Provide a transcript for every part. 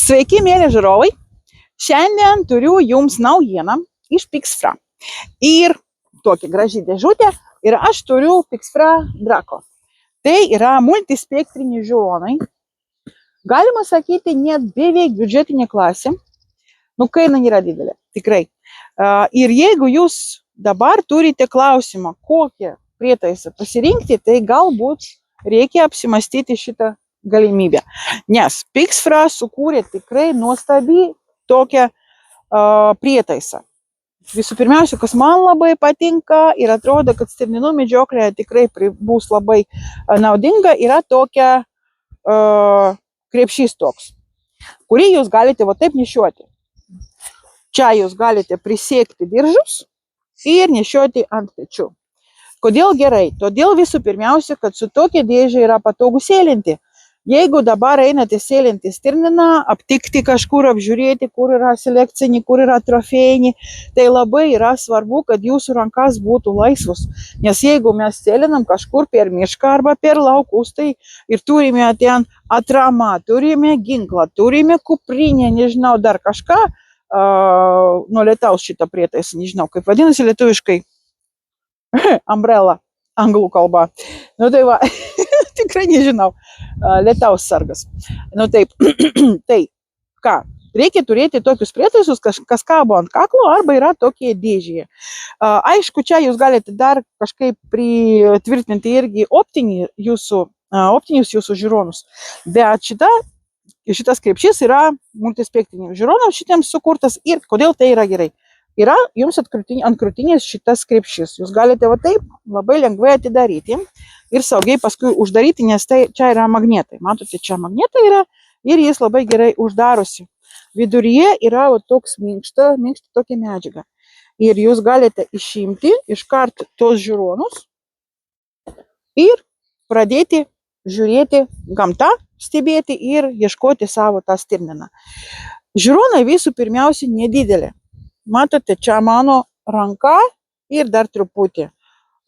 Sveiki, mėly žiūrovai. Šiandien turiu jums naujieną iš Pixfra. Ir tokia graži dėžutė. Ir aš turiu Pixfra Draco. Tai yra multispektriniai žiūronai. Galima sakyti, net beveik biudžetinė klasė. Nu, kaina nėra didelė, tikrai. Ir jeigu jūs dabar turite klausimą, kokią prietaisą pasirinkti, tai galbūt reikia apsimastyti šitą galimybę. Nes Pixfra sukūrė tikrai nuostabi tokią prietaisą. Visų pirmiausia, kas man labai patinka ir atrodo, kad stirninų medžioklė tikrai bus labai naudinga, yra tokia krepšys toks, kurį jūs galite va taip nešioti. Čia jūs galite prisegti diržus ir nešioti ant pečių. Kodėl gerai? Todėl visų pirmiausia, kad su tokia dėžė yra patogu sėlinti. Jeigu dabar einate sėlinti stirniną, aptikti kažkur, apžiūrėti, kur yra selekciniai, kur yra trofėjiniai, tai labai yra svarbu, kad jūsų rankas būtų laisvus. Nes jeigu mes sėlinam kažkur per mišką arba per laukus, tai ir turime ten atramą, turime ginklą, turime kuprinę, nežinau, dar kažką, nuo lietaus šitą prietaisą, nežinau, kaip vadinasi lietuviškai, umbrella, anglų kalba. Nu tai va, tikrai nežinau, lietaus sargas. Nu taip, tai ką, reikia turėti tokius prietaisus, kas kabo ant kaklo arba yra tokie dėžėje. Aišku, čia jūs galite dar kažkaip pritvirtinti irgi optinius jūsų žiūronus, bet šitas krepšys yra multispektriniam žiūronam šitiems sukurtas ir kodėl tai yra gerai. Yra jums ant krūtinės šitas krepšys. Jūs galite va taip labai lengvai atidaryti ir saugiai paskui uždaryti, nes tai čia yra magnetai. Matote, čia magnetai yra ir jis labai gerai uždarosi. Viduryje yra va toks minkšta tokia medžiaga. Ir jūs galite išimti iškart tos žiūronus ir pradėti žiūrėti gamtą, stebėti ir ieškoti savo tą stirniną. Žiūronai visų pirmiausia nedidelė. Matote, čia mano ranka ir dar truputį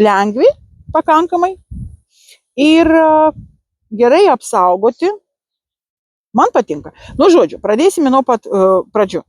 lengvi pakankamai ir gerai apsaugoti. Man patinka. Nu, žodžiu, pradėsime nuo pat pradžių.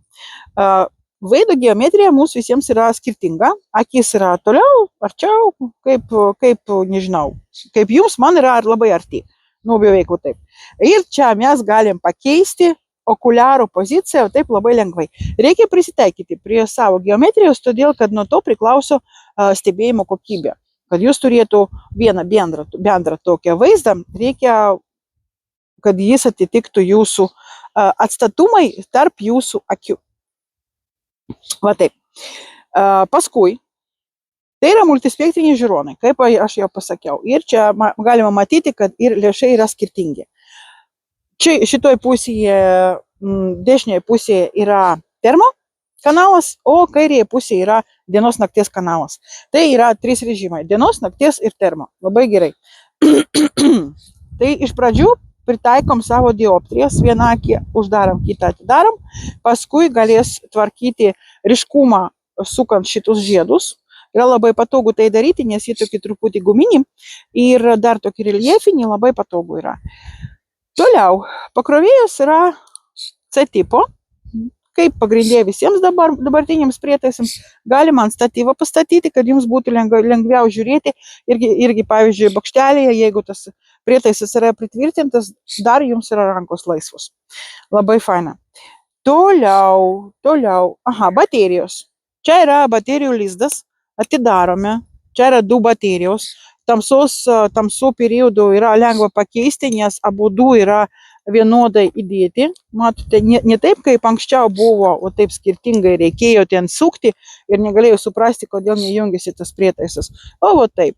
Veido geometrija mūsų visiems yra skirtinga. Akis yra toliau, arčiau, kaip nežinau, kaip jums, man yra labai arti. Nu, beveik taip. Ir čia mes galim pakeisti okuliarų poziciją taip labai lengvai. Reikia prisitaikyti prie savo geometrijos, todėl kad nuo to priklauso stebėjimo kokybė. Kad jūs turėtų vieną bendrą tokią vaizdą, reikia, kad jis atitiktų jūsų atstatumai tarp jūsų akių. Va taip. Paskui, tai yra multispektriniai žiūronai, kaip aš jau pasakiau. Ir čia galima matyti, kad ir lęšiai yra skirtingi. Čia šitoj pusėje, dešinėje pusėje yra termo kanalas, o kairėje pusėje yra dienos nakties kanalas. Tai yra 3 režimai - dienos, nakties ir termo. Labai gerai. Tai iš pradžių pritaikom savo dioptrijas, vieną akį uždarom, kitą atidarom, paskui galės tvarkyti ryškumą sukant šitus žiedus. Yra labai patogu tai daryti, nes jie tokie truputį guminiai ir dar tokie reljefiniai, labai patogu yra. Toliau, pakrovėjas yra C tipo, kaip pagrindė visiems dabartiniams prietaisams. Galima ant statyvo pastatyti, kad jums būtų lengviau žiūrėti. Irgi pavyzdžiui, bokštelėje, jeigu tas prietaisas yra pritvirtintas, dar jums yra rankos laisvos. Labai faina. Toliau. Aha, baterijos. Čia yra baterijų lizdas. Atidarome. Čia yra 2 baterijos. Tamsų periodų yra lengva pakeisti, nes abu yra vienodai įdėti. Matote, ne taip, kaip anksčiau buvo, o taip skirtingai reikėjo ten sukti ir negalėjau suprasti, kodėl nejungiasi tas prietaisas. O va taip.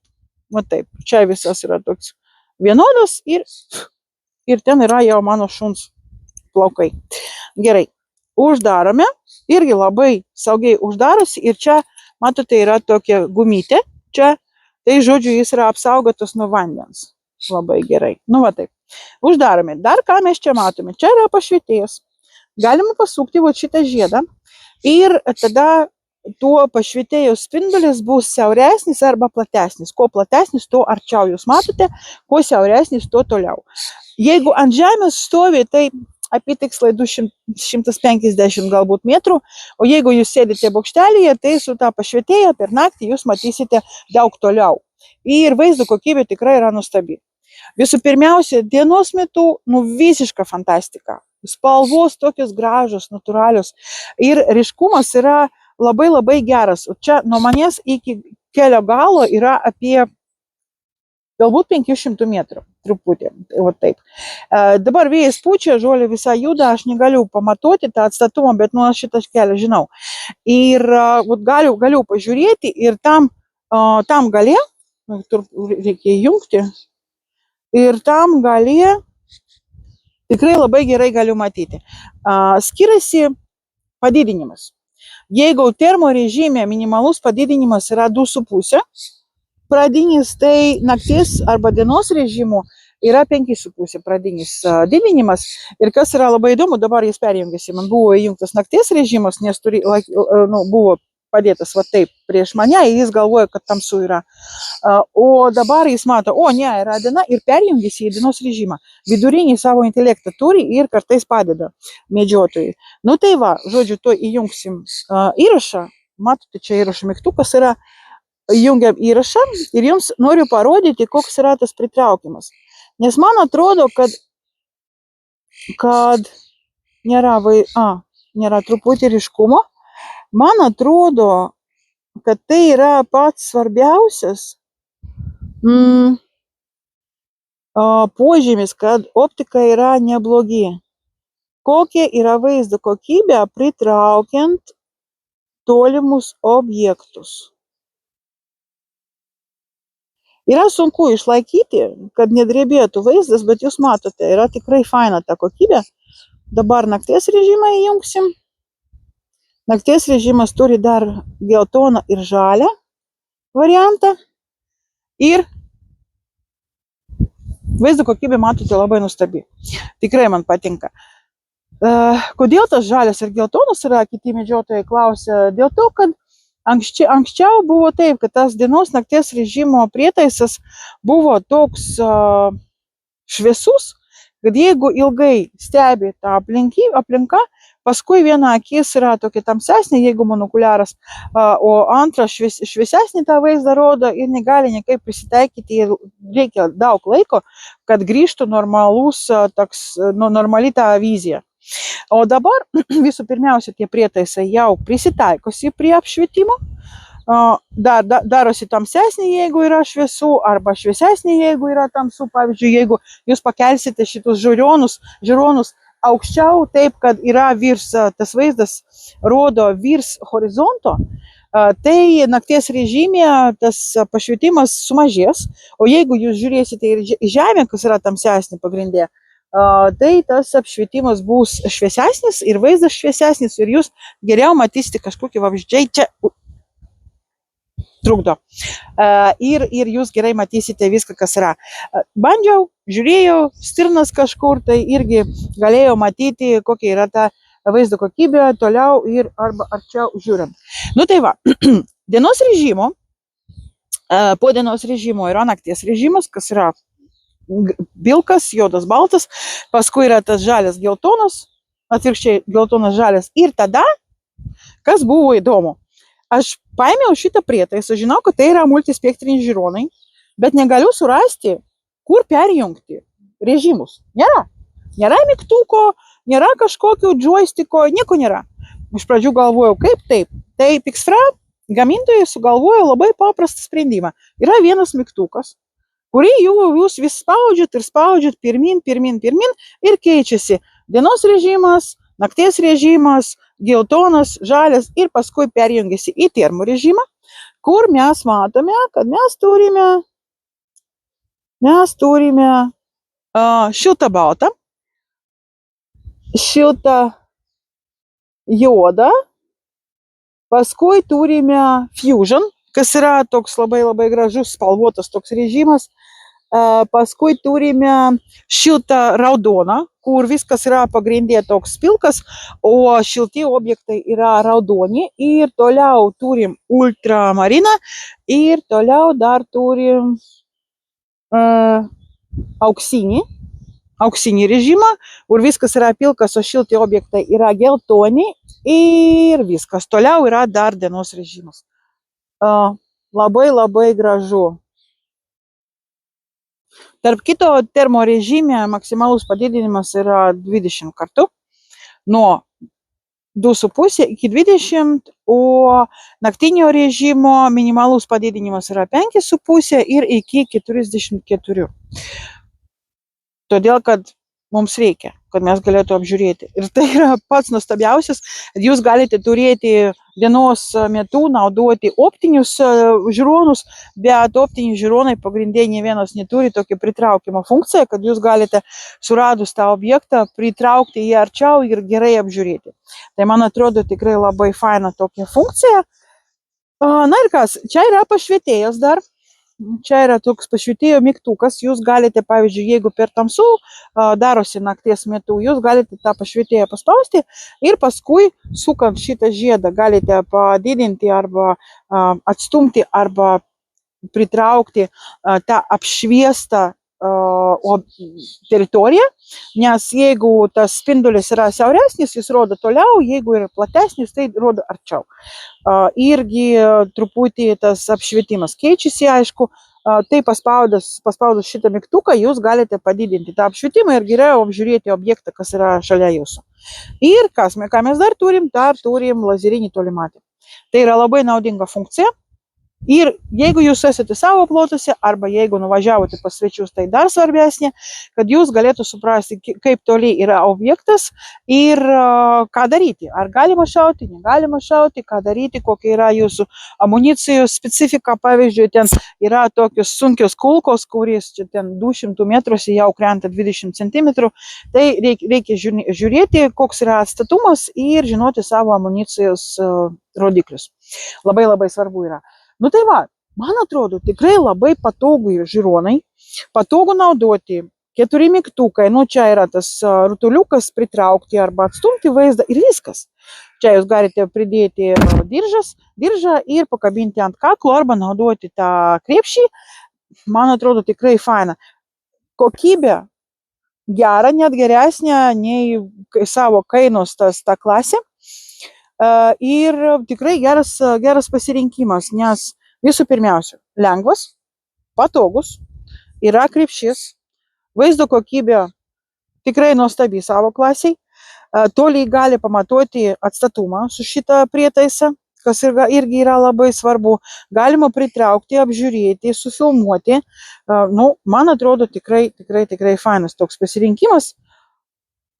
Čia visas yra toks vienodas ir ten yra jau mano šuns plaukai. Gerai. Uždarome. Irgi labai saugiai uždarosi ir čia, matote, yra tokia gumytė. Čia. Tai, žodžiu, jis yra apsaugotas nuo vandens. Labai gerai. Nu, va taip. Uždarome. Dar ką mes čia matome? Čia yra pašvietėjas. Galima pasukti va šitą žiedą. Ir tada tuo pašvietėjo spindulis bus siauresnis arba platesnis. Kuo platesnis, tuo arčiau jūs matote. Kuo siauresnis, tuo toliau. Jeigu ant žemės stovi, tai apytiksliai 250 galbūt metrų, o jeigu jūs sėdite bokštelyje, tai su tą pašvietėją per naktį jūs matysite daug toliau. Ir vaizdo kokybė tikrai yra nuostabi. Visų pirmiausia, dienos metu, visiška fantastika. Spalvos tokios gražios, natūralios. Ir ryškumas yra labai labai geras. O čia nuo manęs iki kelio galo yra apie galbūt 500 metrų. Truputį. Va taip. Dabar vėjas pučia, žolė visai juda, aš negaliu pamatoti tą atstatumą, bet aš šitą kelią žinau. Ir galiu pažiūrėti ir tam gale, tur reikia įjungti, ir tam gale tikrai labai gerai galiu matyti. Skiriasi padidinimas. Jeigu termo režime minimalus padidinimas yra 2,5, pradinis, tai nakties arba dienos režimo yra 5,5 pradinis didinimas. Ir kas yra labai įdomu, dabar jis perjungėsi, man buvo įjungtas nakties režimas, nes buvo padėtas va taip prieš mane, ir jis galvoja, kad tamsu yra. O dabar jis mato, yra diena, ir perjungėsi į dienos režimą. Vidurinį savo intelektą turi ir kartais padeda medžiotojai. Tai va, žodžiu, to įjungsim įrašą. Matote, čia įrašo mygtukas yra. Įjungiam įrašą ir jums noriu parodyti, koks yra tas pritraukimas. Nes man atrodo, kad nėra truputį ryškumo. Man atrodo, kad tai yra pats svarbiausias požymis, kad optika yra neblogi. Kokia yra vaizdo kokybė pritraukiant tolimus objektus. Yra sunku išlaikyti, kad nedrebėtų vaizdas, bet jūs matote, yra tikrai faina ta kokybė. Dabar nakties režimą įjungsim. Nakties režimas turi dar geltoną ir žalią variantą. Ir vaizdo kokybė, matote, labai nuostabi. Tikrai man patinka. Kodėl tas žalias ir geltonas yra, kiti medžiotojai klausia. Dėl to, kad anksčiau buvo taip, kad tas dienos nakties režimo prietaisas buvo toks šviesus, kad jeigu ilgai stebi tą aplinką, paskui viena akis yra tokia tamsesnė, jeigu monokuliaras, o antra šviesesnį tą vaizdą rodo ir negali niekaip prisitaikyti, ir reikia daug laiko, kad grįžtų normali ta vizija. O dabar visų pirmiausia, tie prietaisai jau prisitaikosi prie apšvietimo, darosi tamsesnį, jeigu yra šviesu, arba šviesesnį, jeigu yra tamsu. Pavyzdžiui, jeigu jūs pakelsite šitus žiūronus aukščiau, taip, kad yra tas vaizdas rodo virs horizonto, tai nakties režime tas pašvietimas sumažės, o jeigu jūs žiūrėsite į žemę, kas yra tamsesnė pagrindė, tai tas apšvietimas bus šviesesnis ir vaizdas šviesesnis, ir jūs geriau matysite kažkokį vabzdžiai čia trukdo. Ir jūs gerai matysite viską, kas yra. Bandžiau, žiūrėjau, stirnas kažkur, tai irgi galėjau matyti, kokia yra ta vaizdo kokybė toliau ir arba arčiau žiūrint. Tai va, dienos režimo, po dienos režimo yra nakties režimas, kas yra pilkas, juodas, baltas, paskui yra tas žalias, geltonas, atvirkščiai geltonas, žalias, ir tada, kas buvo įdomu, aš paėmiau šitą prietaisą, žinau, kad tai yra multispektriniai žiūronai, bet negaliu surasti, kur perjungti režimus. Nėra mygtuko, nėra kažkokio joystiko, nieko nėra. Iš pradžių galvojau, kaip taip. Tai Pixfra gamintojai sugalvojo labai paprastą sprendimą. Yra vienas mygtukas, kurį jūs vis spaudžiat pirmin ir keičiasi dienos režimas, nakties režimas, geltonas, žalias, ir paskui perjungiasi į termo režimą, kur mes matome, kad mes turime šiltą baltą, šiltą juodą, paskui turime fusion, kas yra toks labai labai gražus spalvotas toks režimas, paskui turime šiltą raudoną, kur viskas yra pagrindė toks pilkas, o šilti objektai yra raudoni, ir toliau turim ultramariną, ir toliau dar turim auksinį, auksinį režimą, kur viskas yra pilkas, o šilti objektai yra geltoni ir viskas. Toliau yra dar dienos režimas. Labai labai gražu. Tarp kito, termo režime maksimalus padidinimas yra 20 kartų, nuo 2,5 iki 20, o naktinio režimo minimalus padidinimas yra 5,5 ir iki 44. Todėl, kad mums reikia, kad mes galėtų apžiūrėti. Ir tai yra pats nuostabiausias. Jūs galite turėti dienos metu naudoti optinius žiūronus, bet optiniai žiūronai pagrindė nė vienas neturi tokią pritraukimo funkciją, kad jūs galite suradus tą objektą pritraukti jį arčiau ir gerai apžiūrėti. Tai man atrodo tikrai labai faina tokia funkcija. Na ir kas, čia yra pašvietėjas dar. Čia yra toks pašvietėjo mygtukas, jūs galite, pavyzdžiui, jeigu per tamsu darosi nakties metu, jūs galite tą pašvietėją paspausti ir paskui, sukant šitą žiedą, galite padidinti arba atstumti arba pritraukti tą apšviestą teritoriją, nes jeigu tas spindulis yra siauresnis, jis rodo toliau, jeigu yra platesnis, tai rodo arčiau. Irgi truputį tas apšvietimas keičiasi, aišku, tai paspaudus šitą mygtuką, jūs galite padidinti tą apšvietimą ir geriau apžiūrėti objektą, kas yra šalia jūsų. Ir ką mes dar turim lazerinį tolimatį. Tai yra labai naudinga funkcija. Ir jeigu jūs esate savo plotuose, arba jeigu nuvažiavote pas svečius, tai dar svarbesnė, kad jūs galėtų suprasti, kaip toli yra objektas ir ką daryti. Ar galima šauti, negalima šauti, ką daryti, kokia yra jūsų amunicijos specifika. Pavyzdžiui, ten yra tokios sunkios kulkos, kuris čia ten 200 metruose jau krenta 20 cm. Tai reikia žiūrėti, koks yra atstatumas ir žinoti savo amunicijos rodiklius. Labai labai svarbu yra. Nu tai va, man atrodo, tikrai labai patogu yra žiūronai, patogu naudoti 4 mygtukai, nu čia yra tas rutuliukas pritraukti arba atstumti vaizdą ir viskas. Čia jūs galite pridėti diržą ir pakabinti ant kaklo arba naudoti tą krepšį. Man atrodo, tikrai faina. Kokybė gera, net geresnė nei savo kainos ta klasė. Ir tikrai geras pasirinkimas, nes visų pirmiausia, lengvas, patogus, yra krepšys, vaizdo kokybė tikrai nuostabi savo klasiai, toliai gali pamatuoti atstatumą su šitą prietaisą, kas irgi yra labai svarbu, galima pritraukti, apžiūrėti, sufilmuoti. Man atrodo tikrai fainas toks pasirinkimas.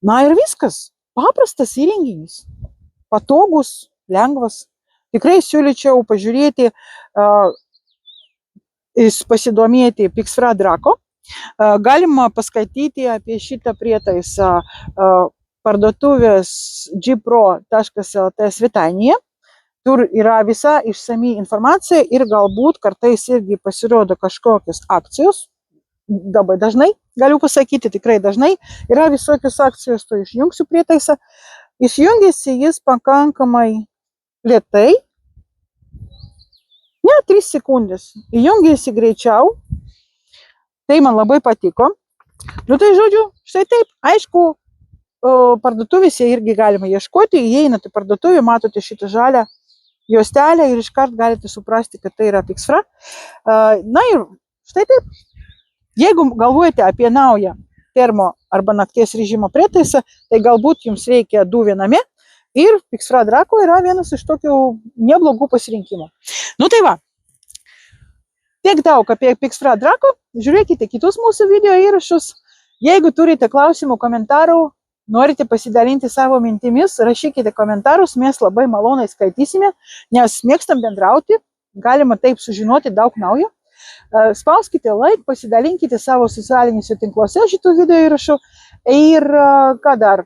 Na ir viskas, paprastas įrenginys. Patogus, lengvas. Tikrai siūlyčiau pažiūrėti, pasidomėti Pixfra Draco. Galima paskaityti apie šitą prietaisą parduotuvės gpro.lt svetainėje. Tur yra visa išsami informacija ir galbūt kartais irgi pasirodo kažkokios akcijos. Labai dažnai, galiu pasakyti, tikrai dažnai yra visokios akcijos, to išjungsiu prietaisą. Išjungėsi jis pakankamai lėtai, 3 sekundės, įjungėsi greičiau, tai man labai patiko. Nu tai žodžiu, štai taip, aišku, parduotuvėse irgi galima ieškoti, įeinate į parduotuvę, matote šitą žalią juostelę ir iškart galite suprasti, kad tai yra Pixfra. Na ir štai taip, jeigu galvojate apie naują termo arba nakties režimo prietaisą, tai galbūt jums reikia 2 viename ir Pixfra Draco yra vienas iš tokių neblogų pasirinkimų. Nu tai va, tiek daug apie Pixfra Draco, žiūrėkite kitus mūsų video įrašus. Jeigu turite klausimų, komentarų, norite pasidalinti savo mintimis, rašykite komentarus, mes labai maloniai skaitysime, nes mėgstam bendrauti, galima taip sužinoti daug naujo. Spauskite like, pasidalinkite savo socialiniuose tinkluose šitų video įrašų ir ką dar,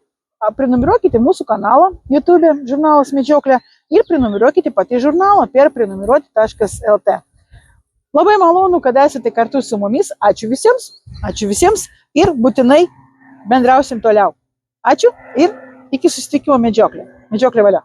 prenumeruokite mūsų kanalą YouTube, žurnalas Medžioklė ir prenumeruokite patį žurnalą per prenumeruoti.lt. Labai malonu, kad esate kartu su mumis, ačiū visiems ir būtinai bendrausim toliau. Ačiū ir iki susitikimo Medžioklė. Medžioklė valia.